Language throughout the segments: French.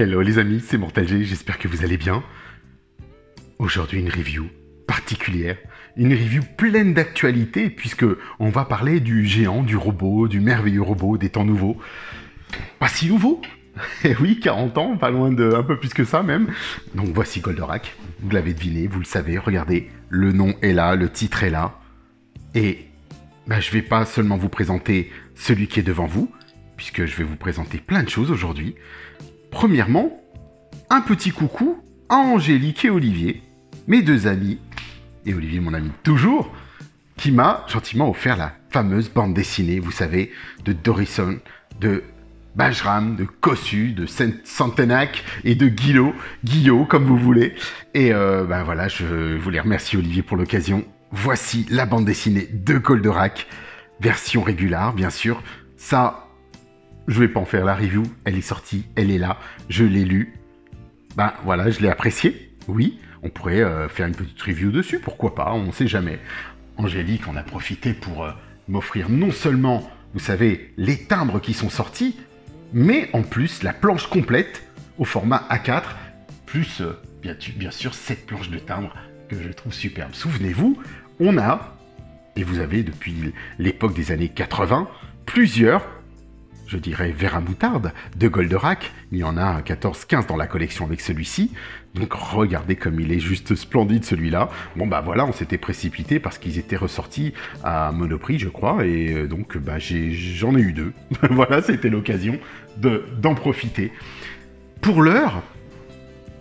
Hello les amis, c'est Mortal G, j'espère que vous allez bien. Aujourd'hui une review particulière, une review pleine d'actualité puisque on va parler du géant, du robot, du merveilleux robot des temps nouveaux. Pas si nouveau. Eh oui, 40 ans, pas loin de un peu plus que ça même. Donc voici Goldorak, vous l'avez deviné, vous le savez, regardez, le nom est là, le titre est là. Et je vais pas seulement vous présenter celui qui est devant vous, puisque je vais vous présenter plein de choses aujourd'hui. Premièrement, un petit coucou à Angélique et Olivier, mes deux amis, et Olivier mon ami toujours, qui m'a gentiment offert la fameuse bande dessinée, vous savez, de Dorison, de Bajram, de Kossu, de Santenac et de Guillot, comme vous voulez. Et voilà, je voulais remercier Olivier pour l'occasion. Voici la bande dessinée de Goldorak, version régulière, bien sûr. Ça, je vais pas en faire la review, elle est sortie, elle est là, je l'ai lue. Voilà, je l'ai appréciée, oui. On pourrait faire une petite review dessus, pourquoi pas, on sait jamais. Angélique en a profité pour m'offrir non seulement, vous savez, les timbres qui sont sortis, mais en plus la planche complète au format A4, plus bien sûr cette planche de timbres que je trouve superbe. Souvenez-vous, on a, et vous avez depuis l'époque des années 80, plusieurs, je dirais, verres à moutarde de Goldorak. Il y en a 14-15 dans la collection avec celui-ci. Donc regardez comme il est juste splendide celui-là. Bon voilà, on s'était précipité parce qu'ils étaient ressortis à Monoprix, je crois. Et donc j'en ai eu deux. Voilà, c'était l'occasion d'en profiter. Pour l'heure,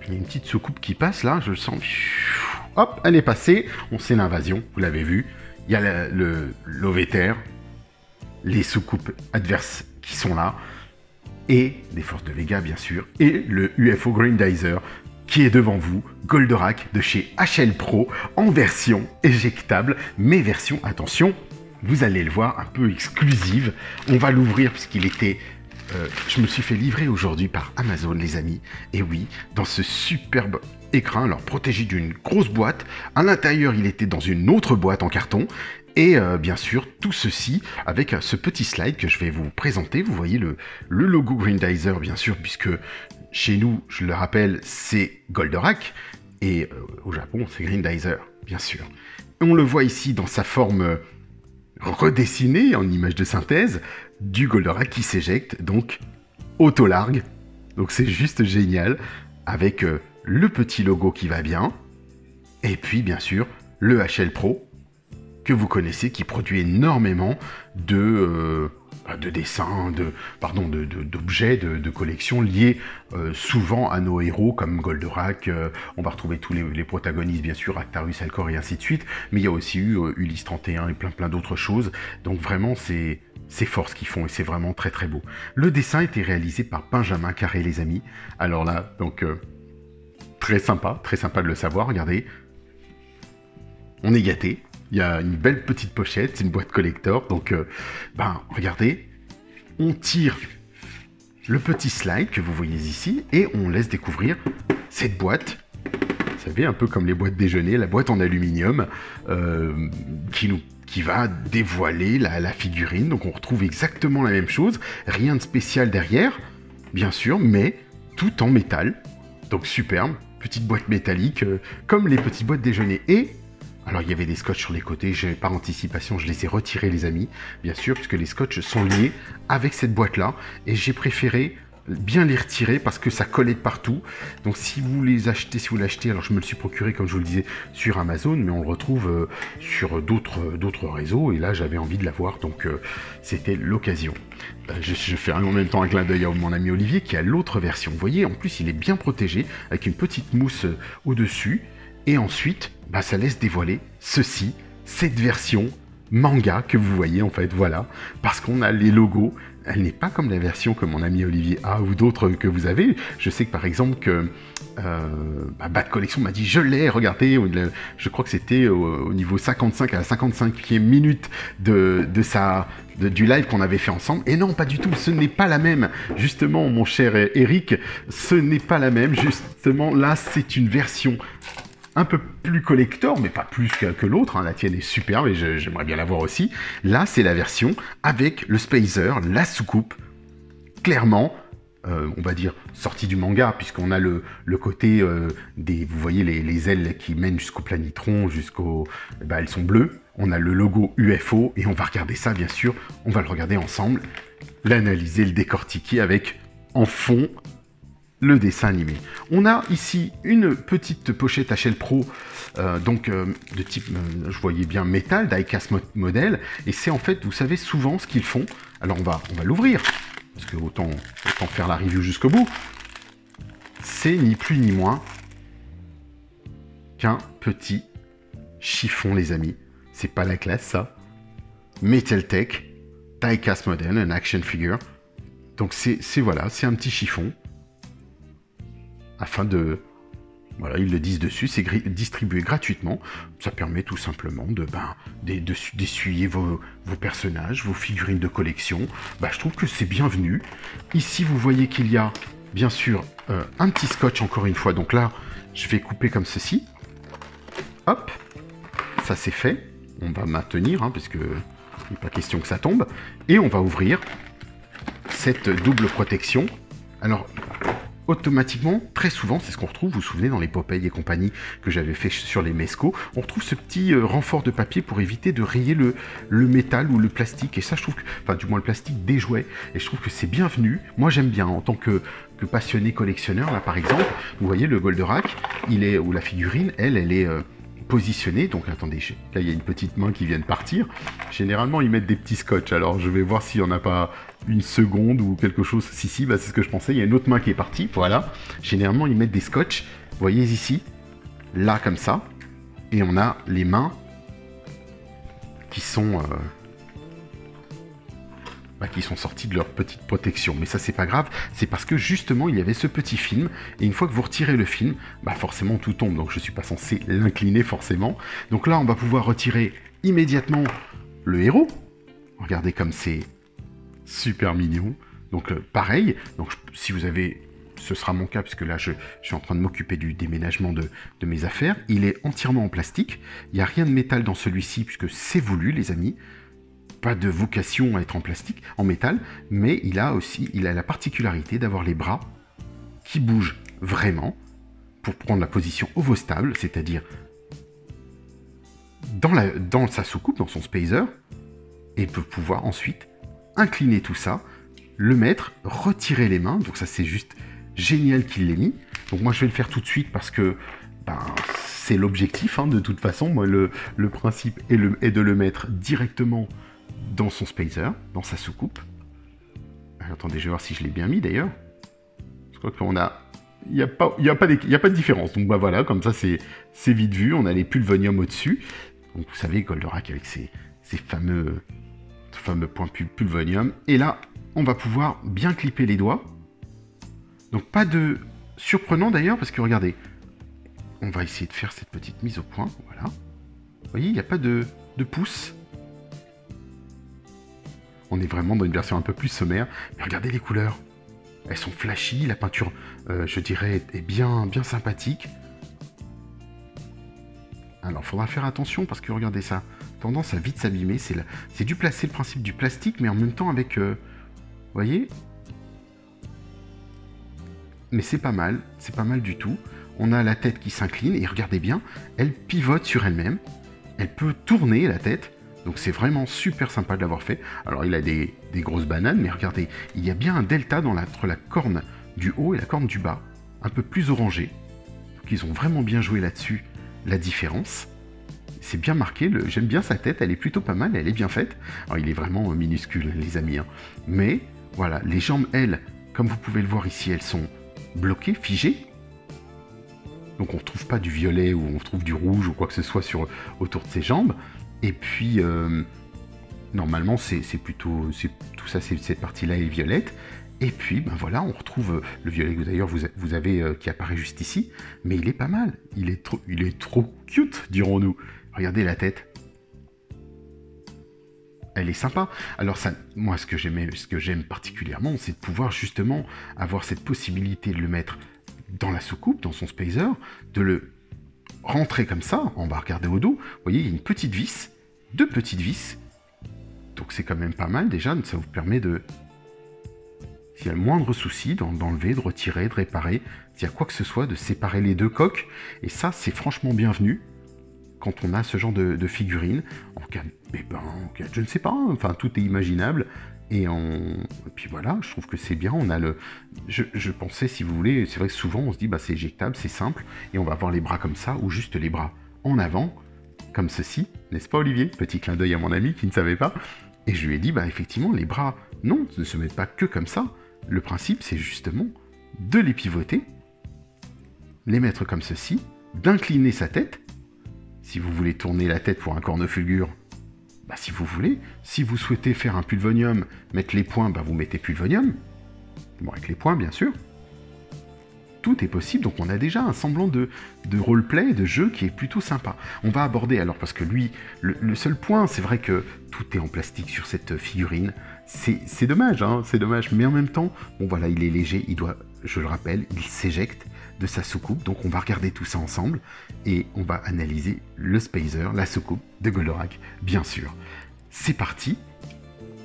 il y a une petite soucoupe qui passe là, je le sens. Hop, elle est passée. On sait l'invasion, vous l'avez vu. Il y a l'Oveter, les soucoupes adverses qui sont là, et des forces de Vega bien sûr, et le UFO Grindizer qui est devant vous, Goldorak de chez HL Pro, en version éjectable, mais version, attention, vous allez le voir, un peu exclusive. On va l'ouvrir puisqu'il était... je me suis fait livrer aujourd'hui par Amazon les amis, et oui, dans ce superbe écran, alors protégé d'une grosse boîte, à l'intérieur il était dans une autre boîte en carton, et bien sûr, tout ceci avec ce petit slide que je vais vous présenter. Vous voyez le logo Grindizer, bien sûr, puisque chez nous, je le rappelle, c'est Goldorak. Et au Japon, c'est Grindizer, bien sûr. On le voit ici dans sa forme redessinée, en image de synthèse, du Goldorak qui s'éjecte, donc auto-largue. Donc c'est juste génial, avec le petit logo qui va bien. Et puis, bien sûr, le HL Pro, que vous connaissez, qui produit énormément de dessins, d'objets, de collections liés souvent à nos héros comme Goldorak. On va retrouver tous les protagonistes, bien sûr, Actarus, Alcor et ainsi de suite. Mais il y a aussi eu Ulysse 31 et plein d'autres choses. Donc vraiment, c'est fort ce qu'ils font et c'est vraiment très très beau. Le dessin a été réalisé par Benjamin Carré, les amis. Alors là, donc très sympa de le savoir. Regardez, on est gâtés. Il y a une belle petite pochette, c'est une boîte collector, donc regardez, on tire le petit slide que vous voyez ici, et on laisse découvrir cette boîte, vous savez, un peu comme les boîtes déjeuner, la boîte en aluminium, qui va dévoiler la figurine, donc on retrouve exactement la même chose, rien de spécial derrière, bien sûr, mais tout en métal, donc superbe, petite boîte métallique, comme les petites boîtes déjeuner, et... Alors, il y avait des scotch sur les côtés, par anticipation, je les ai retirés, les amis, bien sûr, puisque les scotch sont liés avec cette boîte-là, et j'ai préféré bien les retirer parce que ça collait de partout. Donc, si vous l'achetez, alors je me le suis procuré, comme je vous le disais, sur Amazon, mais on le retrouve sur d'autres réseaux, et là, j'avais envie de l'avoir, donc c'était l'occasion. Je fais en même temps un clin d'œil à mon ami Olivier, qui a l'autre version. Vous voyez, en plus, il est bien protégé, avec une petite mousse au-dessus, et ensuite... ça laisse dévoiler cette version manga que vous voyez en fait, voilà, parce qu'on a les logos, elle n'est pas comme la version que mon ami Olivier a ou d'autres que vous avez. Je sais que par exemple que Bad Collection m'a dit je l'ai, regardez, je crois que c'était au niveau 55 à la 55e minute du live qu'on avait fait ensemble, et non pas du tout, ce n'est pas la même, justement mon cher Eric, ce n'est pas la même, justement là c'est une version un peu plus collector, mais pas plus que l'autre, hein. La tienne est superbe et j'aimerais bien la voir aussi. Là, c'est la version avec le spacer, la soucoupe. Clairement, on va dire, sortie du manga, puisqu'on a le côté vous voyez les ailes qui mènent jusqu'au planitron, elles sont bleues. On a le logo UFO, et on va regarder ça, bien sûr. On va le regarder ensemble, l'analyser, le décortiquer avec, en fond, le dessin animé. On a ici une petite pochette HL Pro, de type, je voyais bien métal, die-cast modèle, et c'est en fait, vous savez, souvent ce qu'ils font. Alors on va l'ouvrir, parce que autant faire la review jusqu'au bout. C'est ni plus ni moins qu'un petit chiffon, les amis. C'est pas la classe, ça. Metal Tech, die-cast model, un action figure. Donc voilà, c'est un petit chiffon. Afin de... Voilà, ils le disent dessus, c'est distribué gratuitement. Ça permet tout simplement d'essuyer vos personnages, vos figurines de collection. Je trouve que c'est bienvenu. Ici, vous voyez qu'il y a, bien sûr, un petit scotch, encore une fois. Donc là, je vais couper comme ceci. Hop, ça c'est fait. On va maintenir, parce que il n'est pas question que ça tombe. Et on va ouvrir cette double protection. Alors, automatiquement, très souvent, c'est ce qu'on retrouve, vous vous souvenez, dans les Popeye et compagnie que j'avais fait sur les Mesco, on retrouve ce petit renfort de papier pour éviter de rayer le métal ou le plastique. Et ça, je trouve que, enfin, du moins le plastique des jouets, et je trouve que c'est bienvenu. Moi, j'aime bien, en tant que passionné collectionneur, là, par exemple, vous voyez, le Goldorak, ou la figurine, elle est... positionnée. Donc attendez, là il y a une petite main qui vient de partir. Généralement ils mettent des petits scotch, alors je vais voir s'il n'y en a pas une seconde ou quelque chose. Si, c'est ce que je pensais. Il y a une autre main qui est partie, voilà. Généralement ils mettent des scotch, vous voyez ici, là comme ça, et on a les mains qui sont sortis de leur petite protection. Mais ça, c'est pas grave, c'est parce que justement, il y avait ce petit film, et une fois que vous retirez le film, forcément, tout tombe, donc je suis pas censé l'incliner forcément. Donc là, on va pouvoir retirer immédiatement le héros. Regardez comme c'est super mignon. Donc pareil, donc si vous avez... Ce sera mon cas, puisque là, je suis en train de m'occuper du déménagement de mes affaires. Il est entièrement en plastique. Il n'y a rien de métal dans celui-ci, puisque c'est voulu, les amis. Pas de vocation à être en plastique, en métal, mais il a la particularité d'avoir les bras qui bougent vraiment pour prendre la position ovostable, c'est-à-dire dans sa soucoupe, dans son spacer, et peut pouvoir ensuite incliner tout ça, le mettre, retirer les mains. Donc ça, c'est juste génial qu'il l'ait mis. Donc moi, je vais le faire tout de suite parce que c'est l'objectif, de toute façon. Moi, le principe est de le mettre directement dans son spacer, dans sa soucoupe. Alors, attendez, je vais voir si je l'ai bien mis d'ailleurs. Je crois qu'on a... Il n'y a pas de différence. Donc voilà, comme ça c'est vite vu. On a les pulvonium au-dessus. Donc vous savez, Goldorak avec ses fameux points pulvonium. Et là, on va pouvoir bien clipper les doigts. Donc pas de surprenant d'ailleurs, parce que regardez, on va essayer de faire cette petite mise au point. Voilà. Vous voyez, il n'y a pas de pouce. On est vraiment dans une version un peu plus sommaire. Mais regardez les couleurs. Elles sont flashy. La peinture, je dirais, est bien sympathique. Alors, il faudra faire attention parce que, regardez ça. Tendance à vite s'abîmer. C'est le principe du plastique, mais en même temps avec... vous voyez? Mais c'est pas mal. C'est pas mal du tout. On a la tête qui s'incline. Et regardez bien, elle pivote sur elle-même. Elle peut tourner, la tête. Donc c'est vraiment super sympa de l'avoir fait. Alors il a des grosses bananes, mais regardez, il y a bien un delta entre la corne du haut et la corne du bas, un peu plus orangé. Donc ils ont vraiment bien joué là-dessus, la différence. C'est bien marqué, j'aime bien sa tête, elle est plutôt pas mal, elle est bien faite. Alors il est vraiment minuscule, les amis. Mais voilà, les jambes, elles, comme vous pouvez le voir ici, elles sont bloquées, figées. Donc on ne trouve pas du violet ou on trouve du rouge ou quoi que ce soit autour de ses jambes. Et puis, normalement, c'est plutôt... Tout ça, cette partie-là est violette. Et puis, voilà, on retrouve le violet que d'ailleurs vous avez qui apparaît juste ici. Mais il est pas mal. Il est trop cute, dirons-nous. Regardez la tête. Elle est sympa. Alors ça, moi, ce que j'aime particulièrement, c'est de pouvoir justement avoir cette possibilité de le mettre dans la soucoupe, dans son spacer, de le rentrer comme ça. On va regarder au dos. Vous voyez, il y a une petite vis, 2 petites vis. Donc c'est quand même pas mal déjà. Ça vous permet de... s'il y a le moindre souci d'enlever, de retirer, de réparer, s'il y a quoi que ce soit, de séparer les deux coques. Et ça, c'est franchement bienvenu quand on a ce genre de figurine, en cas de pépin, en cas de je ne sais pas, enfin tout est imaginable. Et puis voilà, je trouve que c'est bien, on a le... Je pensais, si vous voulez, c'est vrai que souvent on se dit, bah c'est éjectable, c'est simple, et on va avoir les bras comme ça, ou juste les bras en avant, comme ceci, n'est-ce pas Olivier? Petit clin d'œil à mon ami qui ne savait pas. Et je lui ai dit, bah effectivement, les bras, non, ne se mettent pas que comme ça. Le principe, c'est justement de les pivoter, les mettre comme ceci, d'incliner sa tête. Si vous voulez tourner la tête pour un cornofulgure, bah si vous voulez. Si vous souhaitez faire un pulvonium, mettre les poings, bah vous mettez pulvonium. Bon, avec les poings, bien sûr. Tout est possible, donc on a déjà un semblant de roleplay, de jeu qui est plutôt sympa. On va aborder, alors parce que lui, le seul point, c'est vrai que tout est en plastique sur cette figurine. C'est dommage, hein, c'est dommage. Mais en même temps, bon voilà, il est léger, il doit, je le rappelle, il s'éjecte de sa soucoupe. Donc on va regarder tout ça ensemble et on va analyser le spacer, la soucoupe de Goldorak, bien sûr. C'est parti.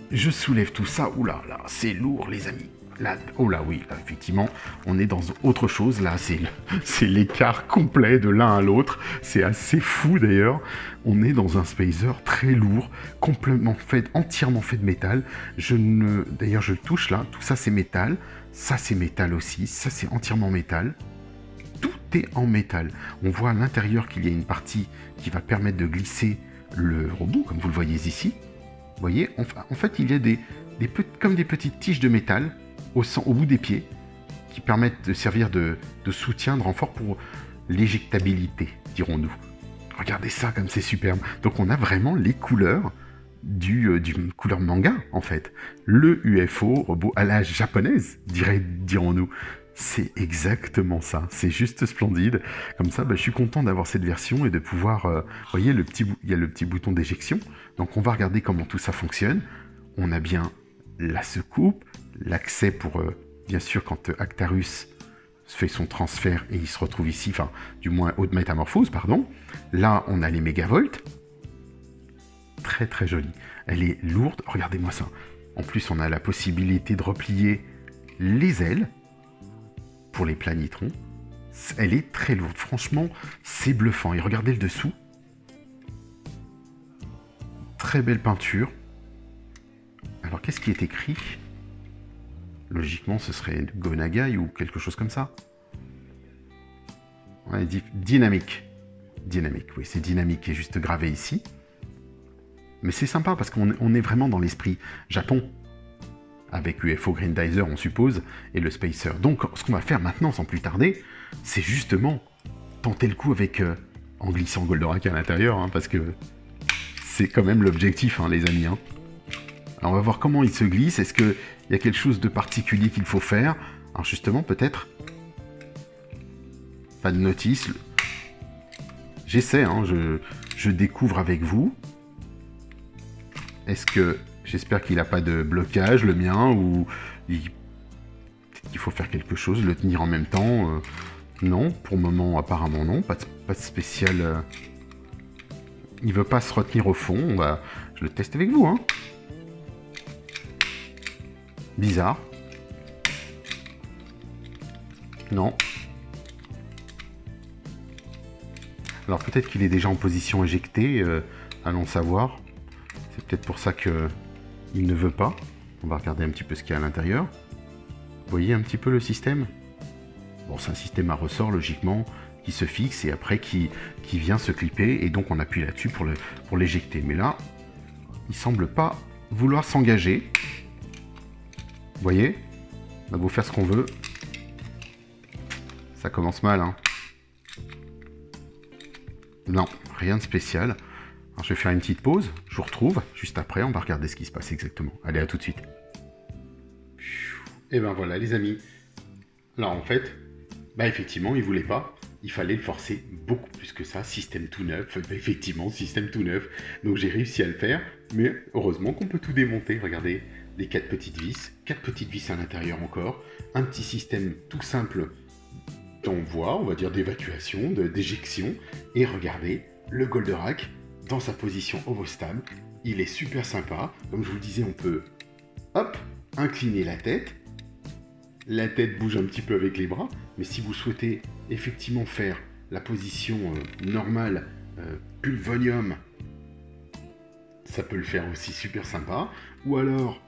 Je soulève tout ça. Oula, là, c'est lourd, les amis. Là, oh là oui, là, effectivement, on est dans autre chose. Là, c'est l'écart complet de l'un à l'autre. C'est assez fou d'ailleurs. On est dans un spacer très lourd, complètement fait, entièrement fait de métal. D'ailleurs, je le touche là. Tout ça, c'est métal. Ça, c'est métal aussi. Ça, c'est entièrement métal. Tout est en métal. On voit à l'intérieur qu'il y a une partie qui va permettre de glisser le robot, comme vous le voyez ici. Vous voyez, en fait, il y a comme des petites tiges de métal au bout des pieds, qui permettent de servir de soutien, de renfort pour l'éjectabilité, dirons-nous. Regardez ça comme c'est superbe. Donc on a vraiment les couleurs du couleur manga, en fait. Le UFO, robot à la japonaise, dirons-nous. C'est exactement ça, c'est juste splendide. Comme ça, je suis content d'avoir cette version et de pouvoir... vous voyez, il y a le petit bouton d'éjection. Donc on va regarder comment tout ça fonctionne. On a bien la soucoupe, l'accès pour, bien sûr, quand Actarus fait son transfert et il se retrouve ici, enfin, du moins haute métamorphose, pardon. Là, on a les mégavolts. Très très jolie. Elle est lourde, regardez-moi ça. En plus, on a la possibilité de replier les ailes pour les planitrons. Elle est très lourde, franchement, c'est bluffant. Et regardez le dessous. Très belle peinture. Alors, qu'est-ce qui est écrit? Logiquement, ce serait Gonagai ou quelque chose comme ça. Ouais, dynamique. Dynamique, oui, c'est dynamique qui est juste gravé ici. Mais c'est sympa parce qu'on est vraiment dans l'esprit Japon. Avec UFO Grindizer, on suppose, et le Spacer. Donc, ce qu'on va faire maintenant, sans plus tarder, c'est justement tenter le coup avec... en glissant Goldorak à l'intérieur, hein, parce que c'est quand même l'objectif, hein, les amis. Hein. Alors, on va voir comment il se glisse. Est-ce qu'il y a quelque chose de particulier qu'il faut faire? Alors, justement, peut-être... Pas de notice. J'essaie, hein, je découvre avec vous. Est-ce que... J'espère qu'il n'a pas de blocage, le mien, ou peut-être qu'il faut faire quelque chose, le tenir en même temps. Non, pour le moment, apparemment non, pas de spécial... Il veut pas se retenir au fond, je le teste avec vous. Hein. Bizarre. Non. Alors peut-être qu'il est déjà en position éjectée, allons savoir. C'est peut-être pour ça que... Il ne veut pas. On va regarder un petit peu ce qu'il y a à l'intérieur. Vous voyez un petit peu le système? Bon, c'est un système à ressort, logiquement, qui se fixe et après qui vient se clipper. Et donc, on appuie là-dessus pour l'éjecter. Mais là, il semble pas vouloir s'engager. Vous voyez? On va vous faire ce qu'on veut. Ça commence mal, hein? Non, rien de spécial. Alors, je vais faire une petite pause, je vous retrouve juste après, on va regarder ce qui se passe exactement. Allez, à tout de suite. Et ben voilà les amis. Là en fait, effectivement il voulait pas, il fallait le forcer beaucoup plus que ça, système tout neuf, effectivement système tout neuf. Donc j'ai réussi à le faire, mais heureusement qu'on peut tout démonter, regardez, les 4 petites vis à l'intérieur encore, un petit système tout simple d'envoi, on va dire d'évacuation, d'éjection, et regardez, le Goldorak, dans sa position ovostable, il est super sympa. Comme je vous le disais, on peut, hop, incliner la tête. la tête bouge un petit peu avec les bras, mais si vous souhaitez effectivement faire la position normale, pulvonium, ça peut le faire aussi super sympa, ou alors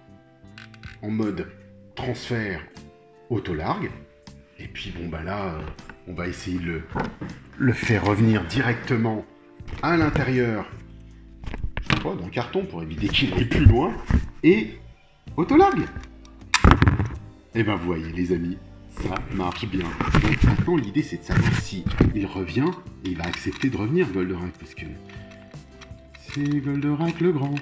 en mode transfert auto-largue, et puis bon bah là, on va essayer de le faire revenir directement à l'intérieur, je sais pas, dans le carton pour éviter qu'il aille plus loin, et auto-largue. Et ben vous voyez les amis, ça marche bien. Donc maintenant l'idée c'est de savoir si il revient et il va accepter de revenir Goldorak, parce que c'est Goldorak le grand.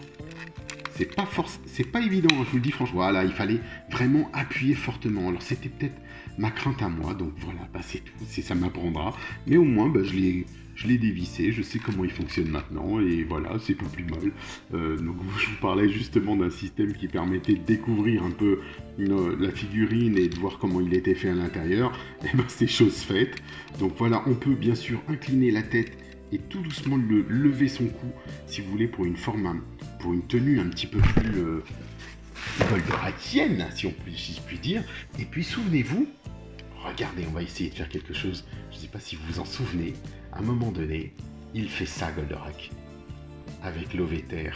C'est pas évident, hein, je vous le dis franchement. Voilà, il fallait vraiment appuyer fortement. Alors c'était peut-être ma crainte à moi, donc voilà, bah, c'est tout, ça m'apprendra. Mais au moins, bah, je l'ai dévissé, je sais comment il fonctionne maintenant, et voilà, c'est pas plus mal. Donc je vous parlais justement d'un système qui permettait de découvrir un peu la figurine et de voir comment il était fait à l'intérieur. Et ben c'est chose faite. Donc voilà, on peut bien sûr incliner la tête et tout doucement lever son cou, si vous voulez, pour une forme, pour une tenue un petit peu plus goldorakienne, si je puis dire. Et puis souvenez-vous, regardez, on va essayer de faire quelque chose, je ne sais pas si vous vous en souvenez, à un moment donné, il fait ça Goldorak, avec l'Ovéter.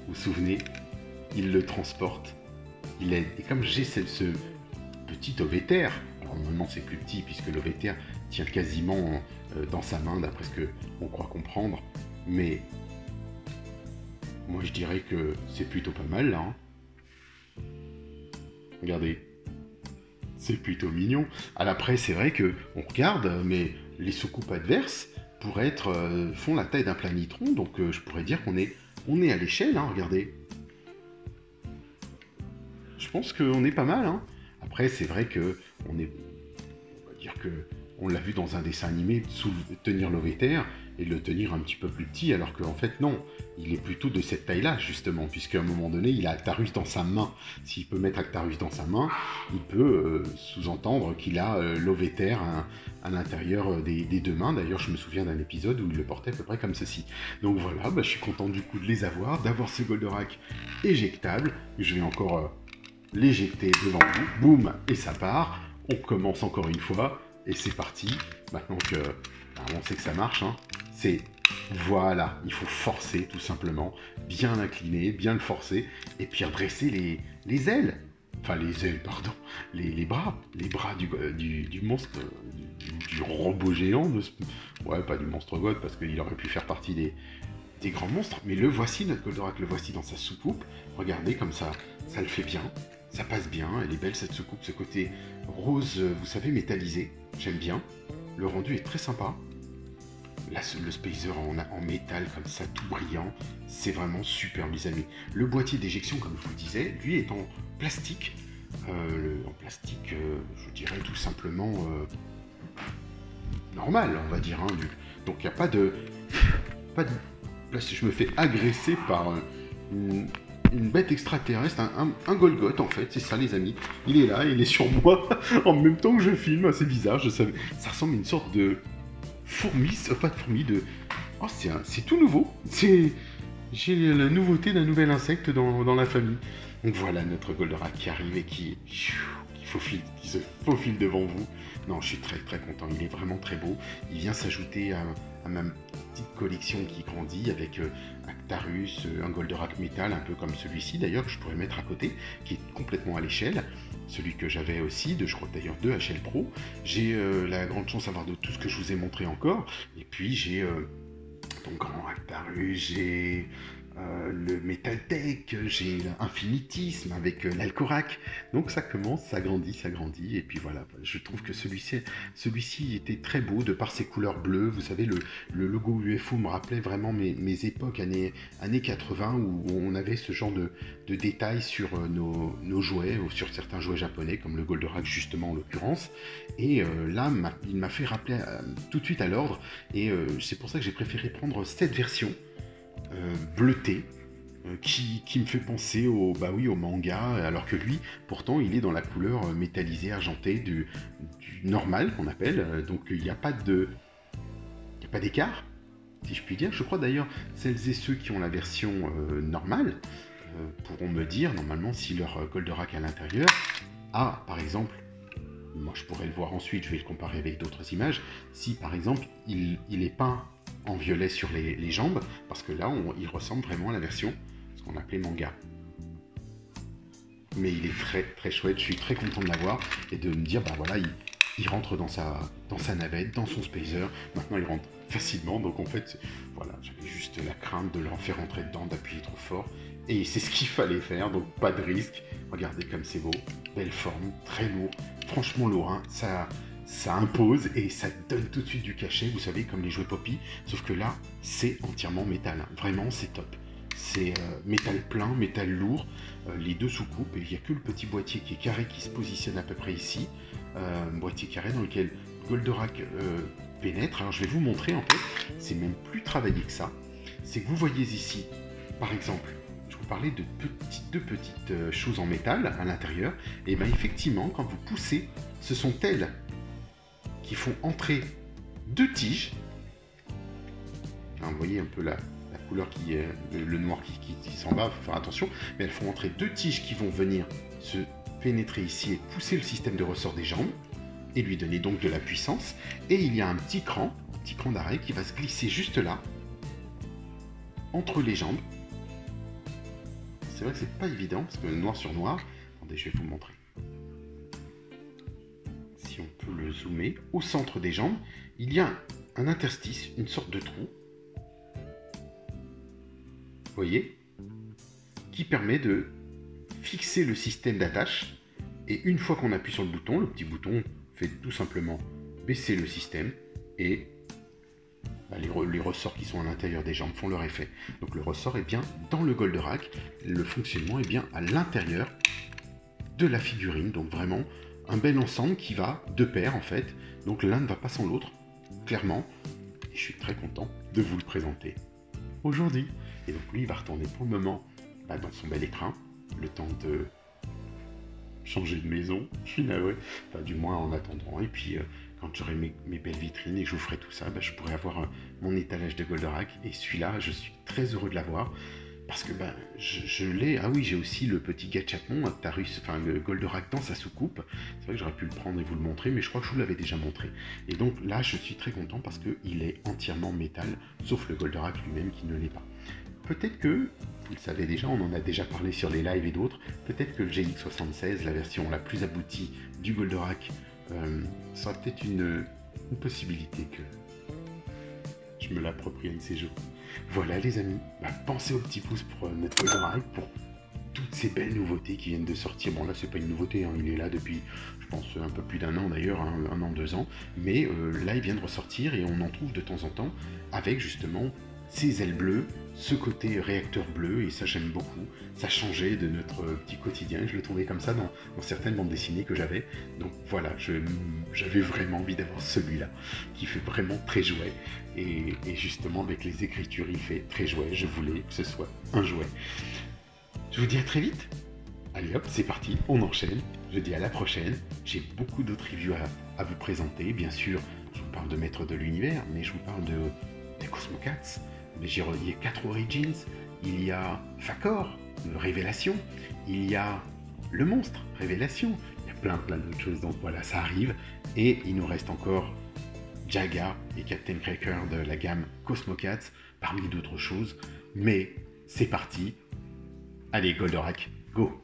Vous vous souvenez, il le transporte, il aide. Et comme j'ai ce petit Ovéter, alors normalement c'est plus petit puisque l'Ovéter tient quasiment dans sa main d'après ce qu'on croit comprendre, mais moi je dirais que c'est plutôt pas mal là. Hein. Regardez, c'est plutôt mignon. À l'après c'est vrai que on regarde, mais les soucoupes adverses pourraient être font la taille d'un planitron, donc je pourrais dire qu'on est à l'échelle. Hein, regardez, je pense qu'on est pas mal. Hein. Après c'est vrai que on va dire que on l'a vu dans un dessin animé, tenir l'Ovéter et le tenir un petit peu plus petit, alors qu'en fait non, il est plutôt de cette taille-là, justement, puisqu'à un moment donné, il a Actarus dans sa main. S'il peut mettre Actarus dans sa main, il peut sous-entendre qu'il a l'Ovéter à l'intérieur des deux mains. D'ailleurs, je me souviens d'un épisode où il le portait à peu près comme ceci. Donc voilà, bah, je suis content du coup de les avoir, d'avoir ce Goldorak éjectable. Je vais encore l'éjecter devant vous, boum, et ça part. On commence encore une fois. Et c'est parti. Maintenant que on sait que ça marche, hein, c'est voilà, il faut forcer tout simplement, bien l'incliner, bien le forcer, et puis redresser les ailes. Enfin les ailes, pardon, les bras du monstre, du robot géant. Ouais, pas du monstre God, parce qu'il aurait pu faire partie des grands monstres, mais le voici, notre Goldorak, le voici dans sa soucoupe. Regardez comme ça le fait bien. Ça passe bien, elle est belle cette soucoupe, ce côté rose, vous savez, métallisé. J'aime bien. Le rendu est très sympa. Là, le spacer en métal comme ça, tout brillant, c'est vraiment super, mes amis. Le boîtier d'éjection, comme je vous le disais, lui est en plastique. Je dirais tout simplement normal, on va dire. Hein, donc, il n'y a pas de... Je me fais agresser par une bête extraterrestre, un Golgoth en fait, c'est ça les amis. Il est là, il est sur moi, en même temps que je filme, c'est bizarre, je savais. Ça ressemble à une sorte de fourmi, pas de fourmi, de... Oh, c'est tout nouveau, j'ai la nouveauté d'un nouvel insecte dans la famille. Donc voilà notre Goldorak qui arrive et qui se faufile devant vous. Non, je suis très très content, il est vraiment très beau. Il vient s'ajouter à ma petite collection qui grandit avec Actarus, un Goldorak métal, un peu comme celui-ci d'ailleurs, que je pourrais mettre à côté, qui est complètement à l'échelle. Celui que j'avais aussi, je crois d'ailleurs 2 HL Pro. J'ai la grande chance d'avoir de tout ce que je vous ai montré encore. Et puis j'ai ton grand Actarus, j'ai le Metaltech, j'ai l'Infinitisme avec l'Alcorac. Donc ça commence, ça grandit, et puis voilà. Je trouve que celui-ci était très beau de par ses couleurs bleues. Vous savez, le logo UFO me rappelait vraiment mes époques, années 80, où on avait ce genre de détails sur nos jouets, ou sur certains jouets japonais, comme le Goldorak justement en l'occurrence. Et là, il m'a fait rappeler tout de suite à l'ordre, et c'est pour ça que j'ai préféré prendre cette version bleuté, qui me fait penser au manga, alors que lui, pourtant, il est dans la couleur métallisée, argentée du normal qu'on appelle, donc il n'y a pas d'écart, si je puis dire. Je crois d'ailleurs, celles et ceux qui ont la version normale pourront me dire, normalement, si leur Goldorak à l'intérieur a, par exemple, moi je pourrais le voir ensuite, je vais le comparer avec d'autres images, si par exemple il est peint en violet sur les jambes, parce que là il ressemble vraiment à la version, ce qu'on appelait manga. Mais il est très très chouette, je suis très content de l'avoir, et de me dire, bah voilà, il rentre dans sa navette, dans son spacer, maintenant il rentre facilement, donc en fait, voilà, j'avais juste la crainte de l'en faire rentrer dedans, d'appuyer trop fort, et c'est ce qu'il fallait faire, donc pas de risque. Regardez comme c'est beau, belle forme, très lourd, franchement lourd, hein. Ça impose et ça donne tout de suite du cachet, vous savez, comme les jouets Poppy, sauf que là, c'est entièrement métal, hein. Vraiment, c'est top. C'est métal plein, métal lourd, les deux sous-coupes, et il n'y a que le petit boîtier qui est carré qui se positionne à peu près ici, un boîtier carré dans lequel Goldorak pénètre. Alors je vais vous montrer, en fait, c'est même plus travaillé que ça, c'est que vous voyez ici, par exemple, je vous parlais de deux petites choses en métal à l'intérieur, et bien effectivement, quand vous poussez, ce sont elles qui font entrer deux tiges. Alors, vous voyez un peu la couleur le noir qui s'en va, il faut faire attention, mais elles font entrer deux tiges qui vont venir se pénétrer ici et pousser le système de ressort des jambes, et lui donner donc de la puissance, et il y a un petit cran d'arrêt qui va se glisser juste là, entre les jambes. C'est vrai que c'est pas évident, parce que noir sur noir, attendez, je vais vous montrer. Si on peut le zoomer, au centre des jambes, il y a un interstice, une sorte de trou, vous voyez, qui permet de fixer le système d'attache, et une fois qu'on appuie sur le petit bouton fait tout simplement baisser le système, et les ressorts qui sont à l'intérieur des jambes font leur effet. Donc le ressort est bien dans le Goldorak, le fonctionnement est bien à l'intérieur de la figurine, donc vraiment un bel ensemble qui va de pair en fait, donc l'un ne va pas sans l'autre, clairement, et je suis très content de vous le présenter aujourd'hui. Et donc lui il va retourner pour le moment dans son bel écrin, le temps de changer de maison, je suis navré, enfin du moins en attendant, et puis quand j'aurai mes belles vitrines et que je vous ferai tout ça, je pourrai avoir mon étalage de Goldorak, et celui-là je suis très heureux de l'avoir, parce que je l'ai, ah oui, j'ai aussi le petit Gachapon, Tarus, enfin le Goldorak dans sa soucoupe, c'est vrai que j'aurais pu le prendre et vous le montrer, mais je crois que je vous l'avais déjà montré, et donc là je suis très content parce qu'il est entièrement métal, sauf le Goldorak lui-même qui ne l'est pas. Peut-être que, vous le savez déjà, on en a déjà parlé sur les lives et d'autres, peut-être que le GX76, la version la plus aboutie du Goldorak, sera peut-être une possibilité que je me l'approprie un de ces jours. Voilà les amis, pensez au petit pouce pour notre Goldorak, pour toutes ces belles nouveautés qui viennent de sortir. Bon là c'est pas une nouveauté, hein, il est là depuis je pense un peu plus d'un an d'ailleurs, hein, 1 an, 2 ans, mais là il vient de ressortir et on en trouve de temps en temps avec justement ces ailes bleues, ce côté réacteur bleu, et ça j'aime beaucoup, ça changeait de notre petit quotidien, je le trouvais comme ça dans certaines bandes dessinées que j'avais, donc voilà, j'avais vraiment envie d'avoir celui-là, qui fait vraiment très jouet, et justement avec les écritures il fait très jouet, je voulais que ce soit un jouet. Je vous dis à très vite, allez hop, c'est parti, on enchaîne, je dis à la prochaine, j'ai beaucoup d'autres reviews à vous présenter, bien sûr, je vous parle de Maître de l'Univers, mais je vous parle des Cosmocats, mais il y a 4 Origins, il y a Fakor, Révélation, il y a le monstre, Révélation, il y a plein d'autres choses, donc voilà, ça arrive, et il nous reste encore Jaga et Captain Cracker de la gamme Cosmocats, parmi d'autres choses, mais c'est parti, allez Goldorak, go!